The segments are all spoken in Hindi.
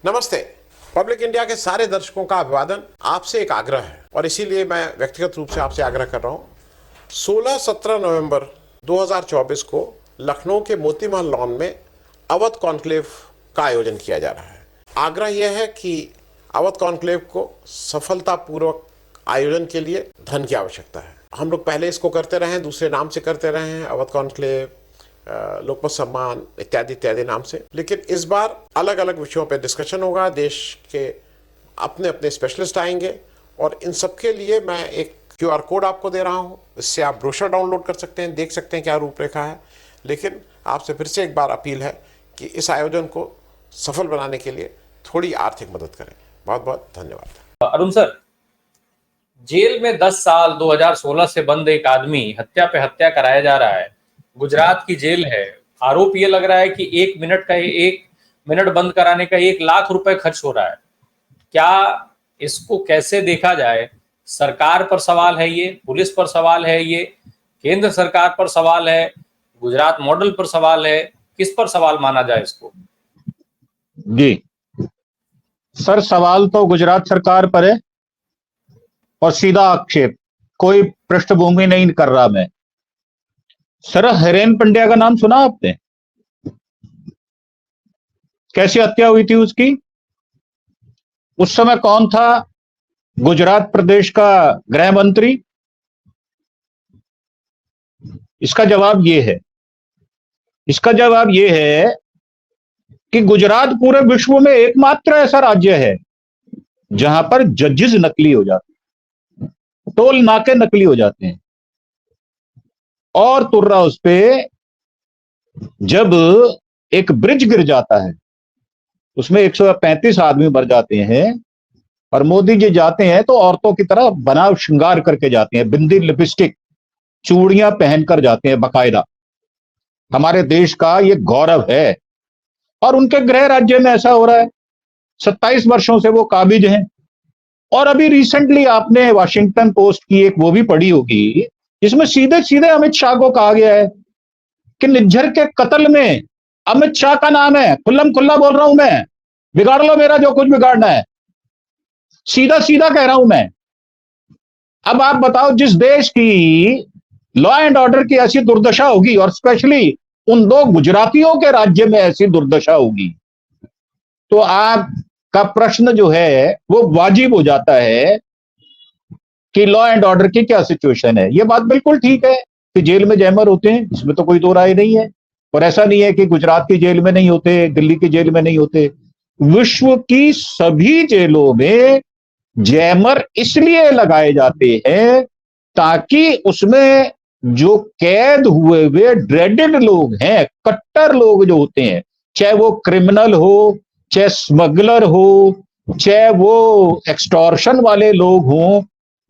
नमस्ते। पब्लिक इंडिया के सारे दर्शकों का अभिवादन। आपसे एक आग्रह है और इसीलिए मैं व्यक्तिगत रूप से आपसे आग्रह कर रहा हूँ। 16-17 नवंबर 2024 को लखनऊ के मोती महल लॉन में अवध कॉन्क्लेव का आयोजन किया जा रहा है। आग्रह यह है कि अवध कॉन्क्लेव को सफलतापूर्वक आयोजन के लिए धन की आवश्यकता है। हम लोग पहले इसको करते रहे हैं, दूसरे नाम से करते रहे हैं, अवध कॉन्क्लेव, लोकमत सम्मान इत्यादि इत्यादि नाम से, लेकिन इस बार अलग अलग विषयों पर डिस्कशन होगा। देश के अपने अपने स्पेशलिस्ट आएंगे और इन सब के लिए मैं एक QR कोड आपको दे रहा हूं। इससे आप ब्रोशर डाउनलोड कर सकते हैं, देख सकते हैं क्या रूपरेखा है। लेकिन आपसे फिर से एक बार अपील है कि इस आयोजन को सफल बनाने के लिए थोड़ी आर्थिक मदद करें। बहुत बहुत धन्यवाद। अरुण सर, जेल में 10 साल 2016 से बंद एक आदमी हत्या पे हत्या कराया जा रहा है। गुजरात की जेल है। आरोप ये लग रहा है कि 1 मिनट बंद कराने का 1 लाख रुपए खर्च हो रहा है। क्या इसको कैसे देखा जाए? सरकार पर सवाल है, ये पुलिस पर सवाल है, ये केंद्र सरकार पर सवाल है, गुजरात मॉडल पर सवाल है, किस पर सवाल माना जाए इसको? जी सर, सवाल तो गुजरात सरकार पर है और सीधा आक्षेप, कोई पृष्ठभूमि नहीं कर रहा मैं। सर, हिरेन पंड्या का नाम सुना आपने? कैसी हत्या हुई थी उसकी? उस समय कौन था गुजरात प्रदेश का गृह मंत्री? इसका जवाब ये है कि गुजरात पूरे विश्व में एकमात्र ऐसा राज्य है जहां पर जजेस नकली हो जाते हैं, टोल नाके नकली हो जाते हैं। और तुर्रा उस पे जब एक ब्रिज गिर जाता है, उसमें 135 आदमी मर जाते हैं और मोदी जी जाते हैं तो औरतों की तरह बनाव श्रृंगार करके जाते हैं, बिंदी लिपस्टिक चूड़ियां पहनकर जाते हैं बाकायदा। हमारे देश का ये गौरव है और उनके गृह राज्य में ऐसा हो रहा है। 27 वर्षों से वो काबिज हैं। और अभी रिसेंटली आपने वाशिंगटन पोस्ट की एक वो भी पढ़ी होगी, जिसमें सीधे सीधे अमित शाह को कहा गया है कि निज्जर के कत्ल में अमित शाह का नाम है। खुल्लम खुल्ला बोल रहा हूं मैं, बिगाड़ लो मेरा जो कुछ बिगाड़ना है, सीधा सीधा कह रहा हूं मैं। अब आप बताओ, जिस देश की लॉ एंड ऑर्डर की ऐसी दुर्दशा होगी और स्पेशली उन 2 गुजरातियों के राज्य में ऐसी दुर्दशा होगी, तो आपका प्रश्न जो है वो वाजिब हो जाता है कि लॉ एंड ऑर्डर की क्या सिचुएशन है। ये बात बिल्कुल ठीक है कि जेल में जैमर होते हैं, इसमें तो कोई दो राय नहीं है। और ऐसा नहीं है कि गुजरात की जेल में नहीं होते, दिल्ली की जेल में नहीं होते। विश्व की सभी जेलों में जैमर इसलिए लगाए जाते हैं ताकि उसमें जो कैद हुए ड्रेडेड लोग हैं, कट्टर लोग जो होते हैं, चाहे वो क्रिमिनल हो, चाहे स्मगलर हो, चाहे वो एक्सटॉर्शन वाले लोग हों,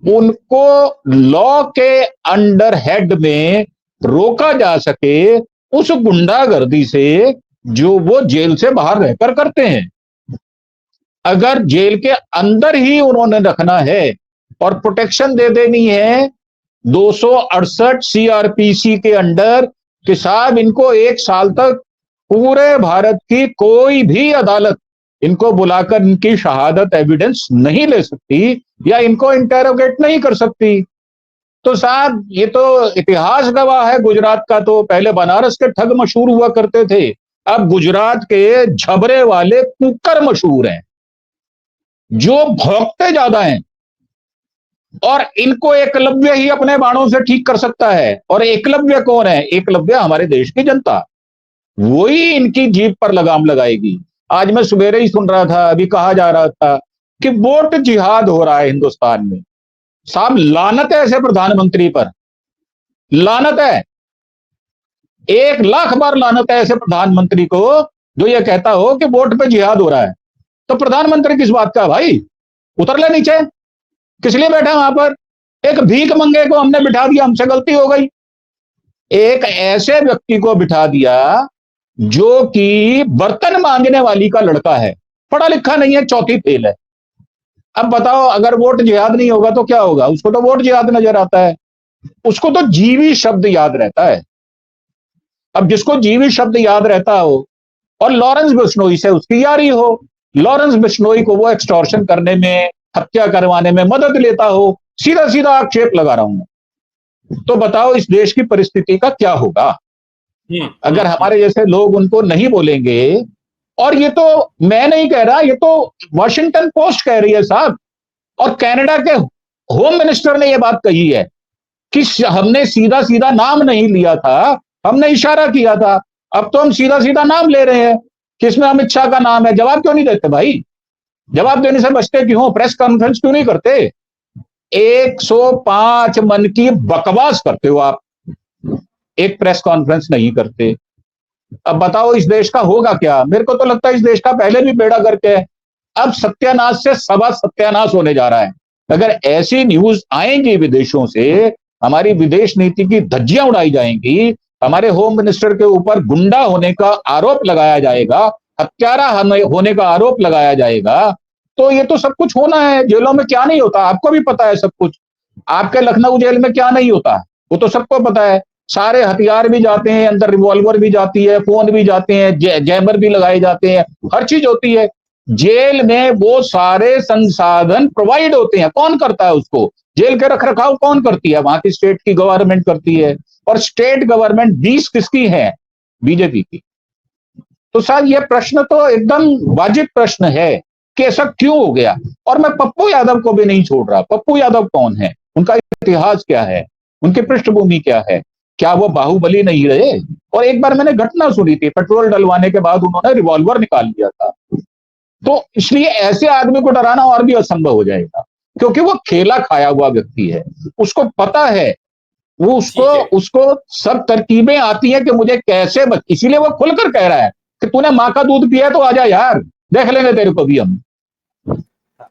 उनको लॉ के अंडर हेड में रोका जा सके उस गुंडागर्दी से जो वो जेल से बाहर रहकर करते हैं। अगर जेल के अंदर ही उन्होंने रखना है और प्रोटेक्शन दे देनी है 268 CRPC के अंडर कि साहब इनको 1 साल तक पूरे भारत की कोई भी अदालत इनको बुलाकर इनकी शहादत एविडेंस नहीं ले सकती या इनको इंटेरोगेट नहीं कर सकती, तो साहब ये तो इतिहास गवाह है गुजरात का। तो पहले बनारस के ठग मशहूर हुआ करते थे, अब गुजरात के झबरे वाले कुकर मशहूर हैं, जो भौंकते ज्यादा हैं। और इनको एकलव्य ही अपने बाणों से ठीक कर सकता है। और एकलव्य कौन है? एकलव्य हमारे देश की जनता, वही इनकी जीभ पर लगाम लगाएगी। आज मैं सवेरे ही सुन रहा था, अभी कहा जा रहा था कि वोट जिहाद हो रहा है हिंदुस्तान में। साहब लानत है ऐसे प्रधानमंत्री पर, लानत है, 1 लाख बार लानत है ऐसे प्रधानमंत्री को जो ये कहता हो कि वोट पे जिहाद हो रहा है। तो प्रधानमंत्री किस बात का भाई? उतर ले नीचे, किस लिए बैठा वहां पर? एक भीख मंगे को हमने बिठा दिया, हमसे गलती हो गई। एक ऐसे व्यक्ति को बिठा दिया जो कि बर्तन मांगने वाली का लड़का है, पढ़ा लिखा नहीं है, चौथी फेल है। अब बताओ, अगर वोट जिहाद नहीं होगा तो क्या होगा? उसको तो वोट जिहाद नजर आता है, उसको तो जीवी शब्द याद रहता है। अब जिसको जीवी शब्द याद रहता हो और लॉरेंस बिश्नोई से उसकी यारी हो, लॉरेंस बिश्नोई को वो एक्सटॉर्शन करने में, हत्या करवाने में मदद लेता हो। सीधा सीधा आक्षेप लगा रहा हूं मैं। तो बताओ इस देश की परिस्थिति का क्या होगा अगर हमारे जैसे लोग उनको नहीं बोलेंगे। और ये तो मैं नहीं कह रहा, ये तो वॉशिंगटन पोस्ट कह रही है साहब, और कनाडा के होम मिनिस्टर ने यह बात कही है कि हमने सीधा सीधा नाम नहीं लिया था, हमने इशारा किया था। अब तो हम सीधा सीधा नाम ले रहे हैं कि इसमें अमित शाह का नाम है। जवाब क्यों नहीं देते भाई? जवाब देने से बचते क्यों? प्रेस कॉन्फ्रेंस क्यों नहीं करते? 105 मन की बकवास करते हो आप, एक प्रेस कॉन्फ्रेंस नहीं करते। अब बताओ इस देश का होगा क्या? मेरे को तो लगता है इस देश का पहले भी बेड़ा गर्क है, अब सत्यानाश से सवा सत्यानाश होने जा रहा है। अगर ऐसी न्यूज आएंगी विदेशों से, हमारी विदेश नीति की धज्जियां उड़ाई जाएंगी, हमारे होम मिनिस्टर के ऊपर गुंडा होने का आरोप लगाया जाएगा, हत्यारा होने का आरोप लगाया जाएगा, तो ये तो सब कुछ होना है। जेलों में क्या नहीं होता आपको भी पता है सब कुछ। आपके लखनऊ जेल में क्या नहीं होता वो तो सबको पता है। सारे हथियार भी जाते हैं अंदर, रिवॉल्वर भी जाती है, फोन भी जाते हैं, जैमर भी लगाए जाते हैं, हर चीज होती है। जेल में वो सारे संसाधन प्रोवाइड होते हैं। कौन करता है उसको? जेल के रख रखाव कौन करती है? वहां की स्टेट की गवर्नमेंट करती है। और स्टेट गवर्नमेंट 20 किसकी है? बीजेपी की। तो साहब ये प्रश्न तो एकदम वाजिब प्रश्न है कि ऐसा क्यों हो गया। और मैं पप्पू यादव को भी नहीं छोड़ रहा। पप्पू यादव कौन है? उनका इतिहास क्या है? उनकी पृष्ठभूमि क्या है? क्या वो बाहुबली नहीं रहे? और एक बार मैंने घटना सुनी थी, पेट्रोल डलवाने के बाद उन्होंने रिवॉल्वर निकाल लिया था। तो इसलिए ऐसे आदमी को डराना और भी असंभव हो जाएगा, क्योंकि वो खेला खाया हुआ व्यक्ति है। उसको पता है, वो उसको सब तरकीबें आती हैं कि मुझे कैसे इसीलिए वो खुलकर कह रहा है कि तूने माँ का दूध पिया तो आजा यार, देख लेंगे तेरे को भी हम।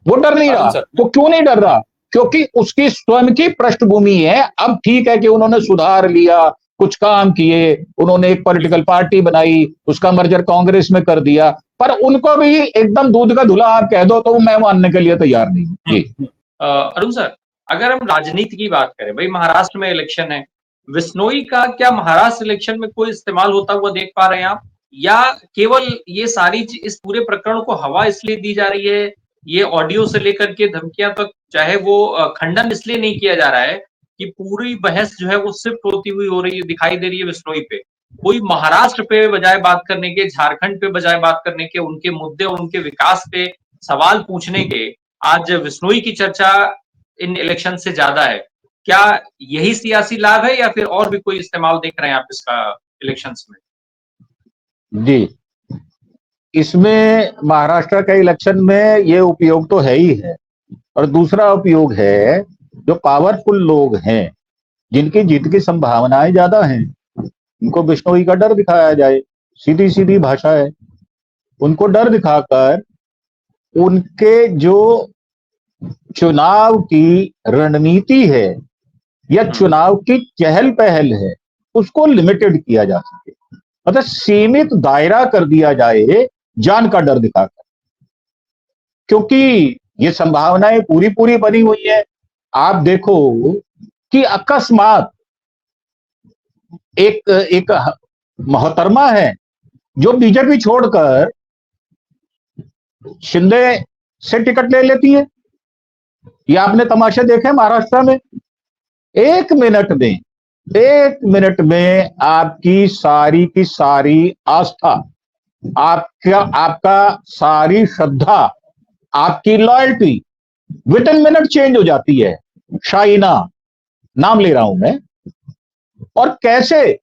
वो डर नहीं रहा। तो क्यों नहीं डर रहा? क्योंकि उसकी स्वयं की पृष्ठभूमि है। अब ठीक है कि उन्होंने सुधार लिया, कुछ काम किए, उन्होंने एक पॉलिटिकल पार्टी बनाई, उसका मर्जर कांग्रेस में कर दिया, पर उनको भी एकदम दूध का धुला आप कह दो तो मैं मानने के लिए तैयार नहीं हूं। जी अरुण सर, अगर हम राजनीति की बात करें, भाई महाराष्ट्र में इलेक्शन है, विश्नोई का क्या महाराष्ट्र इलेक्शन में कोई इस्तेमाल होता हुआ देख पा रहे हैं आप, या केवल ये सारी इस पूरे प्रकरण को हवा इसलिए दी जा रही है, ये ऑडियो से लेकर के धमकियां तक, चाहे वो खंडन इसलिए नहीं किया जा रहा है कि पूरी बहस जो है वो शिफ्ट होती हुई हो रही है, दिखाई दे रही है विश्नोई पे। कोई महाराष्ट्र पे बजाय बात करने के, झारखंड पे बजाय बात करने के, उनके मुद्दे और उनके विकास पे सवाल पूछने के, आज विश्नोई की चर्चा इन इलेक्शन से ज्यादा है। क्या यही सियासी लाभ है या फिर और भी कोई इस्तेमाल देख रहे हैं आप इसका इलेक्शंस में? जी, इसमें महाराष्ट्र के इलेक्शन में ये उपयोग तो है ही है, और दूसरा उपयोग है जो पावरफुल लोग हैं, जिनकी जीत की संभावनाएं ज्यादा हैं, उनको बिश्नोई का डर दिखाया जाए। सीधी सीधी भाषा है। उनको डर दिखाकर उनके जो चुनाव की रणनीति है या चुनाव की चहल पहल है उसको लिमिटेड किया जा सके, मतलब सीमित दायरा कर दिया जाए जान का डर दिखाकर। क्योंकि ये संभावनाएं पूरी पूरी बनी हुई है। आप देखो कि अकस्मात एक मोहतरमा है जो बीजेपी छोड़कर शिंदे से टिकट ले लेती है। ये आपने तमाशे देखे महाराष्ट्र में। एक मिनट में आपकी सारी की सारी आस्था, आपका सारी श्रद्धा, आपकी loyalty with in minute change हो जाती है। शाइना नाम ले रहा हूं मैं। और कैसे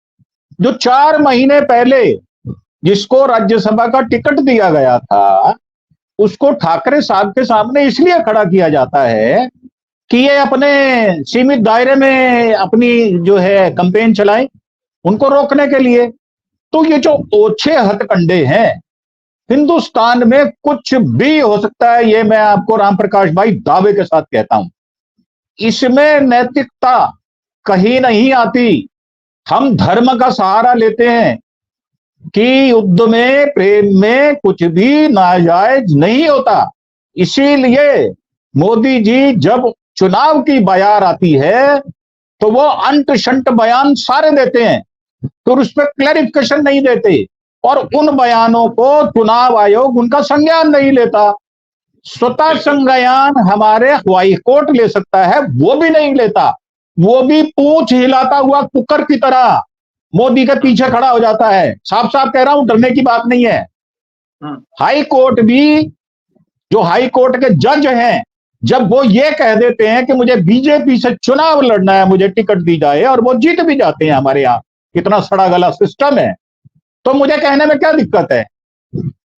जो 4 महीने पहले जिसको राज्यसभा का टिकट दिया गया था, उसको ठाकरे साहब के सामने इसलिए खड़ा किया जाता है कि ये अपने सीमित दायरे में अपनी जो है कैंपेन चलाएं, उनको रोकने के लिए। तो ये जो ओछे हथकंडे हैं, हिंदुस्तान में कुछ भी हो सकता है, ये मैं आपको राम प्रकाश भाई दावे के साथ कहता हूं। इसमें नैतिकता कहीं नहीं आती। हम धर्म का सहारा लेते हैं कि युद्ध में, प्रेम में कुछ भी नाजायज नहीं होता। इसीलिए मोदी जी जब चुनाव की बयार आती है तो वो अंट शंट बयान सारे देते हैं, तो उस पर क्लैरिफिकेशन नहीं देते। और उन बयानों को चुनाव आयोग उनका संज्ञान नहीं लेता। स्वतः संज्ञान हमारे हाई कोर्ट ले सकता है, वो भी नहीं लेता। वो भी पूंछ हिलाता हुआ कुकर की तरह मोदी के पीछे खड़ा हो जाता है। साफ साफ कह रहा हूं, डरने की बात नहीं है। हाई कोर्ट भी, जो हाई कोर्ट के जज हैं, जब वो ये कह देते हैं कि मुझे बीजेपी से चुनाव लड़ना है, मुझे टिकट दी जाए, और वो जीत भी जाते हैं, हमारे यहां कितना सड़ा गला सिस्टम है, तो मुझे कहने में क्या दिक्कत है?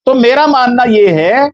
तो मेरा मानना यह है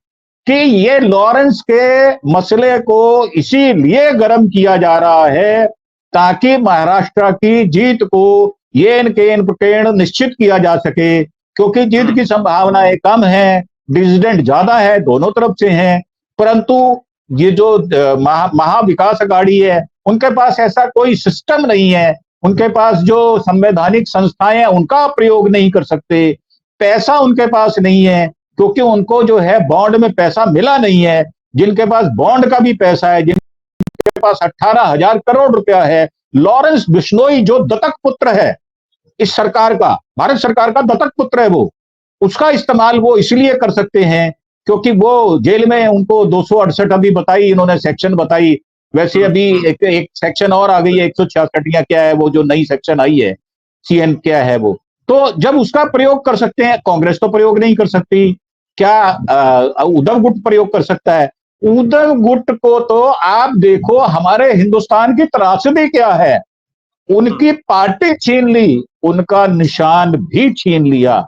कि ये लॉरेंस के मसले को इसीलिए गर्म किया जा रहा है ताकि महाराष्ट्र की जीत को येन केन पटेन निश्चित किया जा सके, क्योंकि जीत की संभावनाएं कम है, डिसिडेंट ज्यादा है, दोनों तरफ से हैं। परंतु ये जो महाविकास अघाड़ी है, उनके पास ऐसा कोई सिस्टम नहीं है, उनके पास जो संवैधानिक संस्थाएं हैं उनका प्रयोग नहीं कर सकते, पैसा उनके पास नहीं है, क्योंकि उनको जो है बॉन्ड में पैसा मिला नहीं है। जिनके पास बॉन्ड का भी पैसा है, जिनके पास 18,000 करोड़ रुपया है, लॉरेंस बिश्नोई जो दत्तक पुत्र है इस सरकार का, भारत सरकार का दत्तक पुत्र है, वो उसका इस्तेमाल वो इसलिए कर सकते हैं क्योंकि वो जेल में उनको 268 अभी बताई इन्होंने, सेक्शन बताई। वैसे अभी एक सेक्शन और आ गई है, 166 या क्या है वो जो नई सेक्शन आई है, सीएन क्या है वो। तो जब उसका प्रयोग कर सकते हैं, कांग्रेस तो प्रयोग नहीं कर सकती। क्या उद्धव गुट प्रयोग कर सकता है? उद्धव गुट को तो आप देखो, हमारे हिंदुस्तान की त्रासदी क्या है, उनकी पार्टी छीन ली, उनका निशान भी छीन लिया,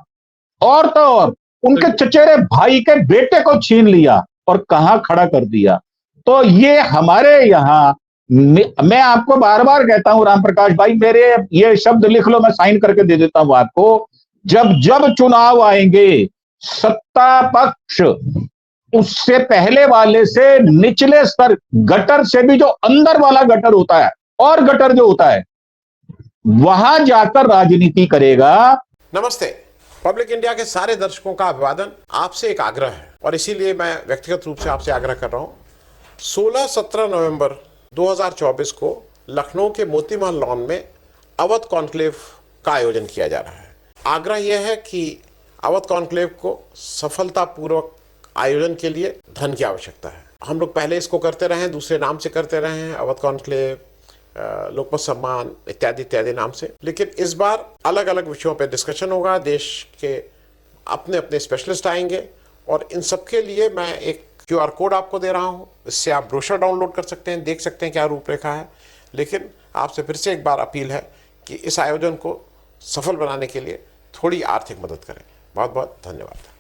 और तो और उनके चचेरे भाई के बेटे को छीन लिया और कहां खड़ा कर दिया। तो ये हमारे यहां, मैं आपको बार बार कहता हूं राम प्रकाश भाई, मेरे ये शब्द लिख लो, मैं साइन करके दे देता हूं आपको। जब जब चुनाव आएंगे, सत्ता पक्ष उससे पहले वाले से निचले स्तर, गटर से भी जो अंदर वाला गटर होता है, और गटर जो होता है, वहां जाकर राजनीति करेगा। नमस्ते। पब्लिक इंडिया के सारे दर्शकों का अभिवादन। आपसे एक आग्रह है और इसीलिए मैं व्यक्तिगत रूप से आपसे आग्रह कर रहा हूं। 16-17 नवंबर 2024 को लखनऊ के मोती महल लॉन में अवध कॉन्क्लेव का आयोजन किया जा रहा है। आग्रह यह है कि अवध कॉन्क्लेव को सफलतापूर्वक आयोजन के लिए धन की आवश्यकता है। हम लोग पहले इसको करते रहे हैं, दूसरे नाम से करते रहे हैं, अवध कॉन्क्लेव, लोकमत सम्मान इत्यादि इत्यादि नाम से, लेकिन इस बार अलग अलग विषयों पे डिस्कशन होगा। देश के अपने अपने स्पेशलिस्ट आएंगे और इन सब के लिए मैं एक QR कोड आपको दे रहा हूं, इससे आप ब्रोशर डाउनलोड कर सकते हैं, देख सकते हैं क्या रूपरेखा है। लेकिन आपसे फिर से एक बार अपील है कि इस आयोजन को सफल बनाने के लिए थोड़ी आर्थिक मदद करें। बहुत बहुत धन्यवाद।